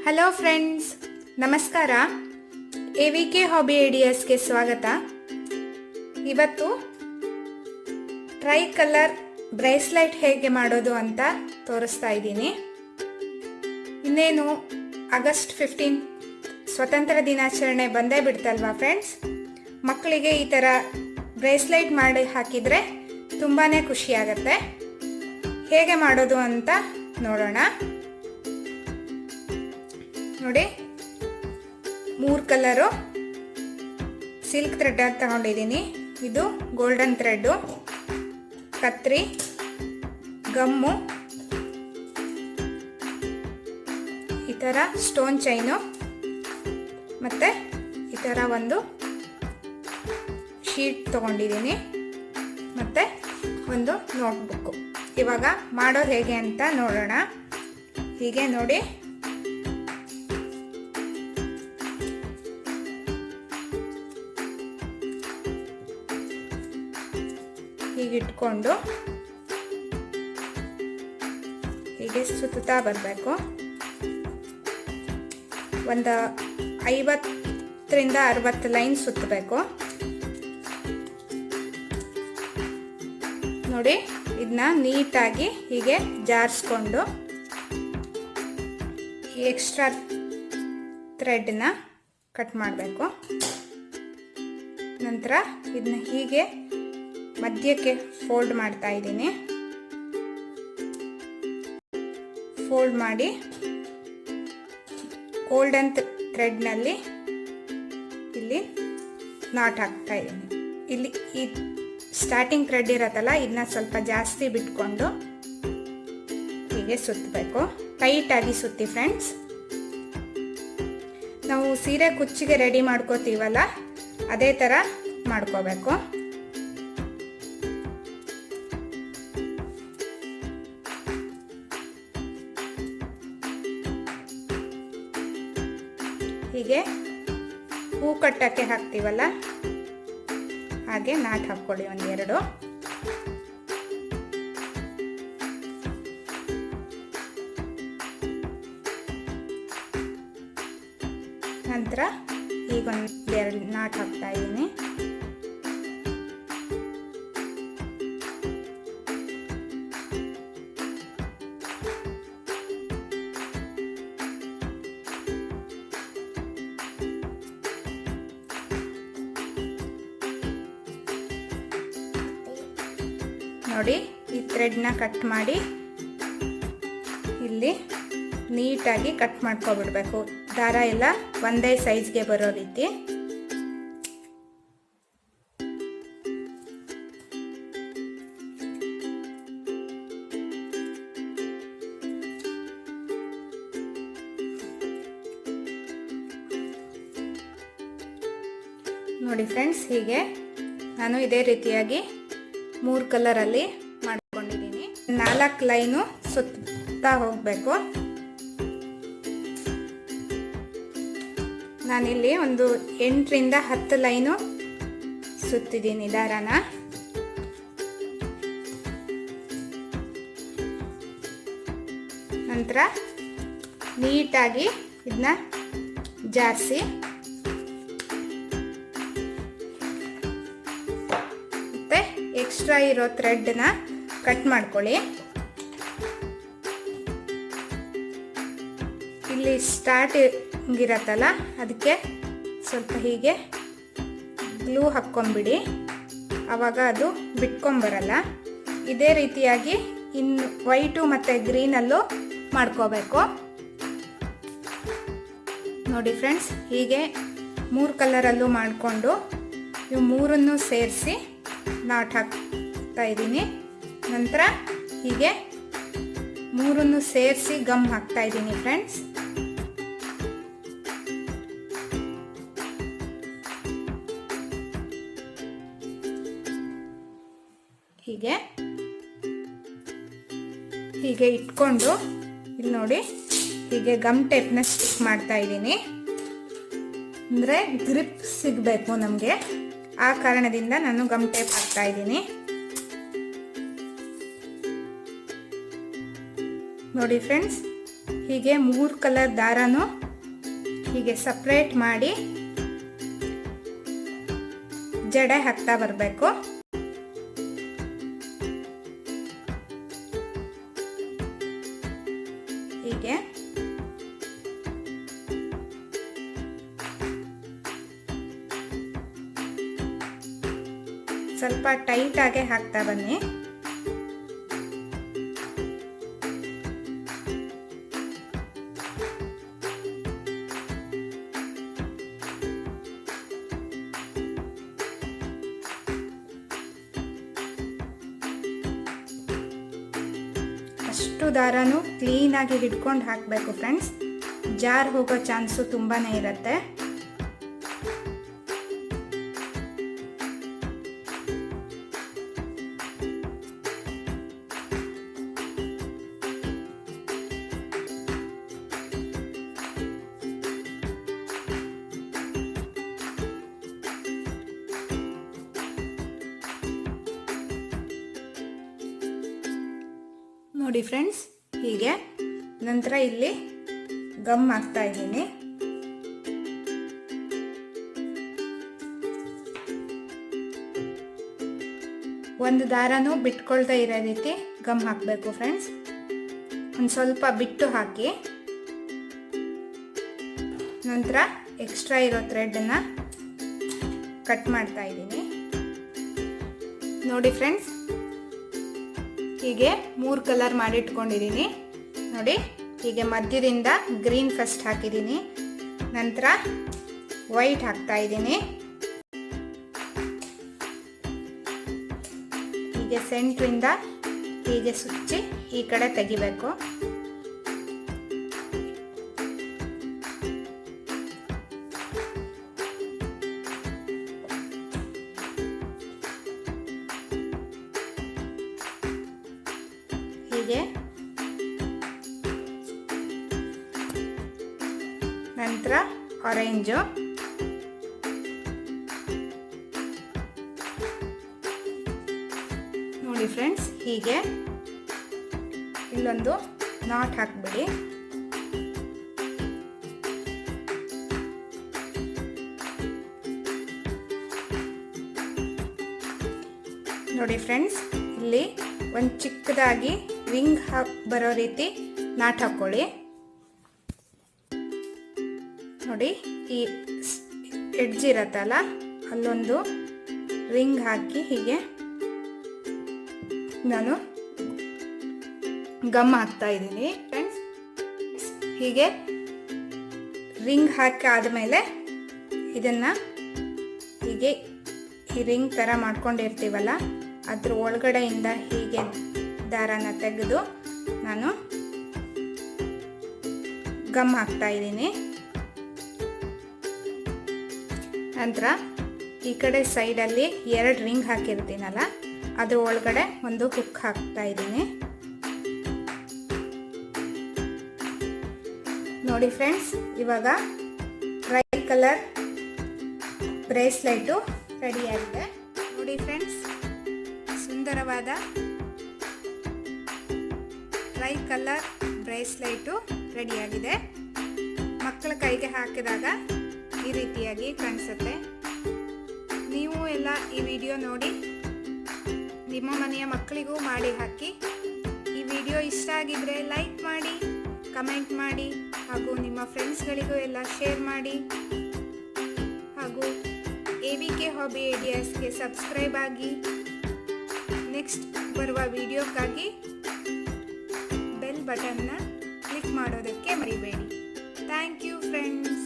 Hello friends, ನಮಸ್ಕಾರ. AVK hobby ಐಡಿಯಾಸ್ಗೆ ಸ್ವಾಗತ. ಇವತ್ತು ಟ್ರೈ ಕಲರ್ ಬ್ರೇಸ್ಲೆಟ್ ಹೇಗೆ ಮಾಡೋದು ಅಂತ ತೋರಿಸ್ತಾ ಇದ್ದೀನಿ. ಇನ್ನೇನು ಆಗಸ್ಟ್ 15 ಸ್ವತಂತ್ರ ದಿನಾಚರಣೆ ಬಂದೇ ಬಿಡ್ತಲ್ವಾ ಫ್ರೆಂಡ್ಸ್. ಮಕ್ಕಳಿಗೆ ಈ ಥರ ಬ್ರೇಸ್ಲೆಟ್ ಮಾಡಿ ಹಾಕಿದರೆ ತುಂಬಾ ಖುಷಿಯಾಗತ್ತೆ. ಹೇಗೆ ಮಾಡೋದು ಅಂತ ನೋಡೋಣ. ನೋಡಿ, 3 ಕಲರು ಸಿಲ್ಕ್ ಥ್ರೆಡ್ ತಗೊಂಡಿದ್ದೀನಿ. ಇದು ಗೋಲ್ಡನ್ ಥ್ರೆಡ್ಡು, ಕತ್ರಿ, ಗಮ್ಮು, ಈ ಥರ ಸ್ಟೋನ್ ಚೈನು, ಮತ್ತು ಈ ಥರ ಒಂದು ಶೀಟ್ ತಗೊಂಡಿದ್ದೀನಿ, ಮತ್ತು ಒಂದು ನೋಟ್ಬುಕ್ಕು. ಇವಾಗ ಮಾಡೋದು ಹೇಗೆ ಅಂತ ನೋಡೋಣ. ಹೀಗೆ ನೋಡಿ, ಹೀಗಿಟ್ಕೊಂಡು ಹೀಗೆ ಸುತ್ತಾ ಬರಬೇಕು. ಒಂದು 50ರಿಂದ 60 ಲೈನ್ ಸುತ್ತಬೇಕು. ನೋಡಿ, ಇದನ್ನ ನೀಟಾಗಿ ಹೀಗೆ ಜಾರಿಸ್ಕೊಂಡು ಈ ಎಕ್ಸ್ಟ್ರಾ ಥ್ರೆಡ್ನ ಕಟ್ ಮಾಡಬೇಕು. ನಂತರ ಇದನ್ನ ಹೀಗೆ ಮಧ್ಯಕ್ಕೆ ಫೋಲ್ಡ್ ಮಾಡ್ತಾ ಇದ್ದೀನಿ. ಫೋಲ್ಡ್ ಮಾಡಿ ಗೋಲ್ಡನ್ ಥ್ರೆಡ್ನಲ್ಲಿ ಇಲ್ಲಿ ನಾಟ್ ಹಾಕ್ತಾ ಇದ್ದೀನಿ. ಇಲ್ಲಿ ಈ ಸ್ಟಾರ್ಟಿಂಗ್ ಥ್ರೆಡ್ ಇರತ್ತಲ್ಲ, ಇದನ್ನ ಸ್ವಲ್ಪ ಜಾಸ್ತಿ ಬಿಟ್ಕೊಂಡು ಹೀಗೆ ಸುತ್ತಬೇಕು. ಟೈಟಾಗಿ ಸುತ್ತಿ ಫ್ರೆಂಡ್ಸ್. ನಾವು ಸೀರೆ ಕುಚ್ಚಿಗೆ ರೆಡಿ ಮಾಡ್ಕೋತೀವಲ್ಲ, ಅದೇ ಥರ ಮಾಡ್ಕೋಬೇಕು. ಹೀಗೆ ಹೂ ಕಟ್ಟಕ್ಕೆ ಹಾಕ್ತೀವಲ್ಲ, ಹಾಗೆ ನಾಟ್ ಹಾಕ್ಕೊಳ್ಳಿ ಒಂದೆರಡು. ನಂತರ ಈಗ ಒಂದೆರಡು ನಾಟ್ ಹಾಕ್ತಾ ಇದ್ದೀನಿ. ನೋಡಿ, ಈ ಥ್ರೆಡ್ನ ಕಟ್ ಮಾಡಿ ಇಲ್ಲಿ ನೀಟಾಗಿ ಕಟ್ ಮಾಡ್ಕೊಬಿಡ್ಬೇಕು. ದಾರ ಎಲ್ಲ ಒಂದೇ ಸೈಜ್ಗೆ ಬರೋ ರೀತಿ. ನೋಡಿ ಫ್ರೆಂಡ್ಸ್, ಹೀಗೆ ನಾನು ಇದೇ ರೀತಿಯಾಗಿ 3 ಕಲರಲ್ಲಿ ಮಾಡ್ಕೊಂಡಿದ್ದೀನಿ. 4 ಲೈನು ಸುತ್ತಾ ಹೋಗಬೇಕು. ನಾನಿಲ್ಲಿ ಒಂದು 8ರಿಂದ 10 ಲೈನು ಸುತ್ತಿದ್ದೀನಿ ದಾರಾನ. ನಂತರ ನೀಟಾಗಿ ಇದನ್ನ ಜಾರಿಸಿ ಎಕ್ಸ್ಟ್ರಾ ಇರೋ ಥ್ರೆಡ್ನ ಕಟ್ ಮಾಡ್ಕೊಳ್ಳಿ. ಇಲ್ಲಿ ಸ್ಟಾರ್ಟಿಂಗ್ ಇರತ್ತಲ್ಲ, ಅದಕ್ಕೆ ಸ್ವಲ್ಪ ಹೀಗೆ ಗ್ಲೂ ಹಾಕ್ಕೊಂಬಿಡಿ. ಆವಾಗ ಅದು ಬಿಟ್ಕೊಂಬರಲ್ಲ. ಇದೇ ರೀತಿಯಾಗಿ ಇನ್ನು ವೈಟು ಮತ್ತು ಗ್ರೀನಲ್ಲೂ ಮಾಡ್ಕೋಬೇಕು. ನೋಡಿ ಫ್ರೆಂಡ್ಸ್, ಹೀಗೆ 3 ಕಲರಲ್ಲೂ ಮಾಡಿಕೊಂಡು ಇವು 3 ಸೇರಿಸಿ ನಾಟ್ ಹಾಕ್ತಾ ಇದ್ದೀನಿ. ನಂತರ ಹೀಗೆ 3 ಸೇರಿಸಿ ಗಮ್ ಹಾಕ್ತಾ ಇದ್ದೀನಿ ಫ್ರೆಂಡ್ಸ್. ಹೀಗೆ ಹೀಗೆ ಇಟ್ಕೊಂಡು ಇಲ್ಲಿ ನೋಡಿ, ಹೀಗೆ ಗಮ್ ಟೇಪ್ನ ಸ್ಟಿಕ್ ಮಾಡ್ತಾ ಇದ್ದೀನಿ. ಅಂದರೆ ಗ್ರಿಪ್ ಸಿಗಬೇಕು ನಮಗೆ, ಆ ಕಾರಣದಿಂದ ನಾನು ಗಮ್ ಟೇಪ್ ಹಾಕ್ತಾ ಇದ್ದೀನಿ. ನೋಡಿ ಫ್ರೆಂಡ್ಸ್, ಹೀಗೆ 3 ಕಲರ್ ದಾರನೂ ಹೀಗೆ ಸಪ್ರೇಟ್ ಮಾಡಿ ಜಡೆ ಹಾಕ್ತಾ ಬರಬೇಕು. ಹೀಗೆ ಸ್ವಲ್ಪ ಟೈಟ್ ಆಗಿ ಹಾಕ್ತಾ ಬನ್ನಿ. ಅಷ್ಟು ದಾರನೂ ಕ್ಲೀನಾಗಿ ಹಿಡ್ಕೊಂಡು ಹಾಕಬೇಕು ಫ್ರೆಂಡ್ಸ್. ಜಾರ್ ಹೋಗೋ ಚಾನ್ಸು ತುಂಬಾ ಇರುತ್ತೆ. ನೋಡಿ ಫ್ರೆಂಡ್ಸ್, ಹೀಗೆ ನಂತರ ಇಲ್ಲಿ ಗಮ್ ಹಾಕ್ತಾ ಇದ್ದೀನಿ. ಒಂದು ದಾರನೂ ಬಿಟ್ಕೊಳ್ತಾ ಇರೋ ರೀತಿ ಗಮ್ ಹಾಕಬೇಕು ಫ್ರೆಂಡ್ಸ್. ಒಂದು ಸ್ವಲ್ಪ ಬಿಟ್ಟು ಹಾಕಿ ನಂತರ ಎಕ್ಸ್ಟ್ರಾ ಇರೋ ಥ್ರೆಡನ್ನು ಕಟ್ ಮಾಡ್ತಾ ಇದ್ದೀನಿ. ನೋಡಿ ಫ್ರೆಂಡ್ಸ್, ಹೀಗೆ 3 ಕಲರ್ ಮಾಡಿಟ್ಕೊಂಡಿದ್ದೀನಿ. ನೋಡಿ, ಹೀಗೆ ಮಧ್ಯದಿಂದ ಗ್ರೀನ್ ಫಸ್ಟ್ ಹಾಕಿದ್ದೀನಿ, ನಂತರ ವೈಟ್ ಹಾಕ್ತಾ ಇದ್ದೀನಿ. ಹೀಗೆ ಸೆಂಟ್ರಿಂದ ಹೀಗೆ ಸುಚ್ಚಿ ಈ ಕಡೆ ತೆಗಿಬೇಕು. ಹೀಗೆ ನಂತರ ಆರೆಂಜು, ನೋಡಿ ಫ್ರೆಂಡ್ಸ್, ಹೀಗೆ ಇಲ್ಲೊಂದು ನಾಟ್ ಹಾಕ್ಬಿಡಿ. ನೋಡಿ ಫ್ರೆಂಡ್ಸ್, ಇಲ್ಲಿ ಒಂದು ಚಿಕ್ಕದಾಗಿ ರಿಂಗ್ ಬರೋ ರೀತಿ ನಾಟ್ ಹಾಕೊಳ್ಳಿ. ನೋಡಿ, ಈ ಎಡ್ಜ್ ಇರತ್ತಲ್ಲ ಅಲ್ಲೊಂದು ರಿಂಗ್ ಹಾಕಿ ಹೀಗೆ ನಾನು ಗಮ್ ಹಾಕ್ತಾ ಇದ್ದೀನಿ ಫ್ರೆಂಡ್ಸ್. ಹೀಗೆ ರಿಂಗ್ ಹಾಕಿ ಆದಮೇಲೆ ಇದನ್ನು ಹೀಗೆ ಈ ರಿಂಗ್ ಥರ ಮಾಡ್ಕೊಂಡಿರ್ತೀವಲ್ಲ ಅದ್ರ ಒಳಗಡೆಯಿಂದ ಹೀಗೆ ದಾರನ ತೆಗೆದು ನಾನು ಗಮ್ ಹಾಕ್ತಾ ಇದ್ದೀನಿ. ನಂತರ ಈ ಕಡೆ ಸೈಡಲ್ಲಿ 2 ರಿಂಗ್ ಹಾಕಿರ್ತೀನಲ್ಲ ಅದ್ರ ಒಳಗಡೆ ಒಂದು ಹುಕ್ ಹಾಕ್ತಾ ಇದ್ದೀನಿ. ನೋಡಿ ಫ್ರೆಂಡ್ಸ್, ಇವಾಗ ಟ್ರೈ ಕಲರ್ ಬ್ರೇಸ್ಲೆಟು ರೆಡಿಯಾಗಿದೆ. ನೋಡಿ ಫ್ರೆಂಡ್ಸ್, ಸುಂದರವಾದ ಟ್ರೈ ಕಲರ್ ಬ್ರೇಸ್ಲೆಟು ರೆಡಿಯಾಗಿದೆ. ಮಕ್ಕಳ ಕೈಗೆ ಹಾಕಿದಾಗ ಈ ರೀತಿಯಾಗಿ ಕಾಣಿಸುತ್ತೆ. ನೀವು ಎಲ್ಲ ಈ ವಿಡಿಯೋ ನೋಡಿ ನಿಮ್ಮ ಮನೆಯ ಮಕ್ಕಳಿಗೂ ಮಾಡಿ ಹಾಕಿ. ಈ ವಿಡಿಯೋ ಇಷ್ಟ ಆಗಿದ್ರೆ ಲೈಕ್ ಮಾಡಿ, ಕಮೆಂಟ್ ಮಾಡಿ, ಹಾಗೂ ನಿಮ್ಮ ಫ್ರೆಂಡ್ಸ್ಗಳಿಗೂ ಎಲ್ಲ ಶೇರ್ ಮಾಡಿ. ಹಾಗೂ AVK ಹಾಬಿ ಐಡಿಯಾಸ್ಗೆ ಸಬ್ಸ್ಕ್ರೈಬ್ ಆಗಿ. ನೆಕ್ಸ್ಟ್ ಬರುವ ವಿಡಿಯೋಕ್ಕಾಗಿ ಬೆಲ್ ಬಟನ್ನ ಕ್ಲಿಕ್ ಮಾಡೋದಕ್ಕೆ ಮರಿಬೇಡಿ. Thank you friends.